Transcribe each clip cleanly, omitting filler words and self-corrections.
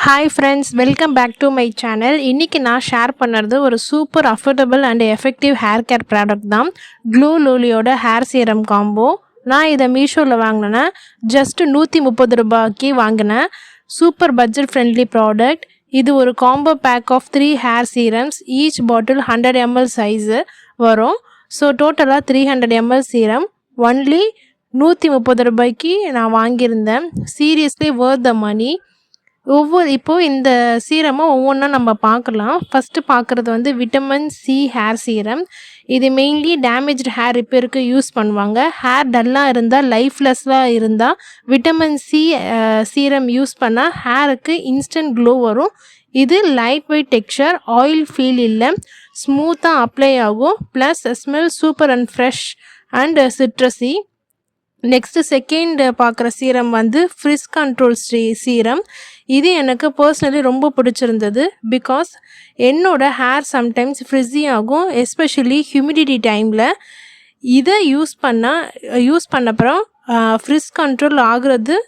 Hi friends, welcome back to my channel. இன்றைக்கி நான் share பண்ணுறது ஒரு super affordable and effective hair care product தான். க்ளூ லூலியோட ஹேர் சீரம் காம்போ. நான் இதை மீஷோவில் வாங்கினேன். ஜஸ்ட்டு 130 ரூபாய்க்கு வாங்கினேன். Super budget friendly product. இது ஒரு combo pack of 3 hair serums. Each bottle 100 ml size வரும். ஸோ டோட்டலாக 300 ml சீரம் ஒன்லி 130 ரூபாய்க்கு நான் வாங்கியிருந்தேன். Seriously worth the money. இப்போது இந்த சீரமை ஒவ்வொன்றா நம்ம பார்க்கலாம். ஃபஸ்ட்டு பார்க்குறது வந்து விட்டமின் சி ஹேர் சீரம். இது மெயின்லி டேமேஜ்டு ஹேர் ரிப்பேருக்கு யூஸ் பண்ணுவாங்க. ஹேர் டல்லாக இருந்தால், லைஃப்லெஸ்ஸாக இருந்தால் விட்டமின் சி சீரம் யூஸ் பண்ணால் ஹேருக்கு இன்ஸ்டன்ட் க்ளோ வரும். இது light weight texture, oil feel இல்லை, ஸ்மூத்தாக அப்ளை ஆகும். Plus smell super and fresh and citrusy. Next second பார்க்குற சீரம் வந்து ஃப்ரிஸ் கண்ட்ரோல் சீரம். இது எனக்கு பர்சனலி ரொம்ப பிடிச்சிருந்தது. பிகாஸ் என்னோடய ஹேர் சம்டைம்ஸ் ஃப்ரிஸி ஆகும், எஸ்பெஷலி ஹியூமிடிட்டி டைமில். இதை யூஸ் பண்ணப்புறம் ஃப்ரிஸ் கண்ட்ரோல் ஆகுறது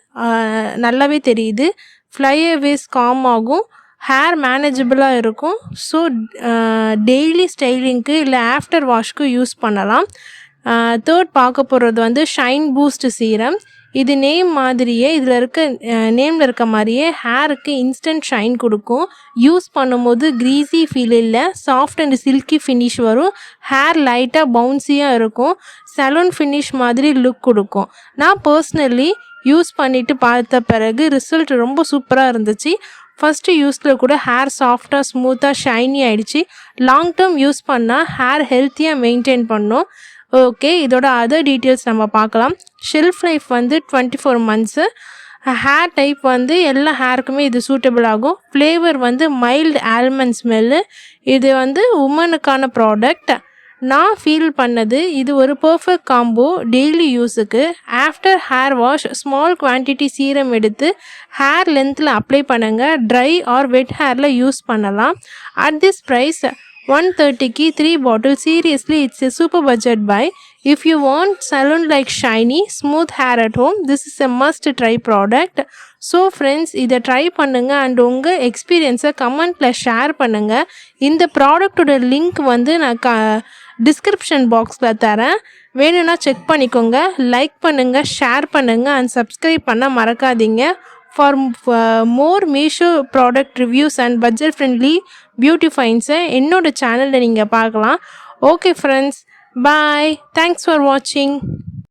நல்லாவே தெரியுது. ஃப்ளைஅவேஸ் காம் ஆகும், ஹேர் மேனேஜபிளாக இருக்கும். ஸோ டெய்லி ஸ்டைலிங்க்கு இல்லை ஆஃப்டர் வாஷ்க்கு யூஸ் பண்ணலாம். தேர்ட் பார்க்க போகிறது வந்து ஷைன் பூஸ்ட் சீரம். இது நேமில் இருக்க மாதிரியே ஹேருக்கு இன்ஸ்டன்ட் ஷைன் கொடுக்கும். யூஸ் பண்ணும்போது க்ரீஸி ஃபீல் இல்லை, சாஃப்ட் அண்ட் சில்கி ஃபினிஷ் வரும். ஹேர் லைட்டாக பவுன்ஸியாக இருக்கும், சலூன் ஃபினிஷ் மாதிரி லுக் கொடுக்கும். நான் பர்சனலி யூஸ் பண்ணிவிட்டு பார்த்த பிறகு ரிசல்ட் ரொம்ப சூப்பராக இருந்துச்சு. ஃபஸ்ட்டு யூஸில் கூட ஹேர் சாஃப்டாக ஸ்மூத்தாக ஷைனி ஆகிடுச்சு. லாங் டேர்ம் யூஸ் பண்ணால் ஹேர் ஹெல்த்தியாக மெயின்டைன் பண்ணும். ஓகே, இதோட அதர் டீட்டெயில்ஸ் நம்ம பார்க்கலாம். ஷெல்ஃப் லைஃப் வந்து 24 months. ஹேர் டைப் வந்து எல்லா ஹேருக்குமே இது சூட்டபிள் ஆகும். ஃப்ளேவர் வந்து மைல்டு ஆல்மண்ட் ஸ்மெல்லு. இது வந்து உமனுக்கான ப்ராடக்ட். நான் ஃபீல் பண்ணது இது ஒரு பர்ஃபெக்ட் காம்போ டெய்லி யூஸுக்கு. After hair wash small quantity serum எடுத்து ஹேர் லென்த்தில் அப்ளை பண்ணுங்கள். ட்ரை ஆர் வெட் ஹேரில் யூஸ் பண்ணலாம். அட் திஸ் ப்ரைஸ் 130க்கு 3 bottles. Seriously, it's a super budget buy. If you want salon like shiny smooth hair at home, this is a must try product. So friends, இதை try பண்ணுங்கள் and உங்கள் எக்ஸ்பீரியன்ஸை கமெண்ட்டில் share பண்ணுங்கள். இந்த ப்ராடக்டோட link வந்து நான் டிஸ்கிரிப்ஷன் பாக்ஸில் தரேன், வேணும்னா செக் பண்ணிக்கோங்க. லைக் பண்ணுங்கள், ஷேர் பண்ணுங்கள் அண்ட் சப்ஸ்கிரைப் பண்ண மறக்காதீங்க. For more Meesho product reviews and budget friendly beauty finds என்னோட சேனலில் நீங்கள் பார்க்கலாம். Okay friends, bye. Thanks for வாட்சிங்.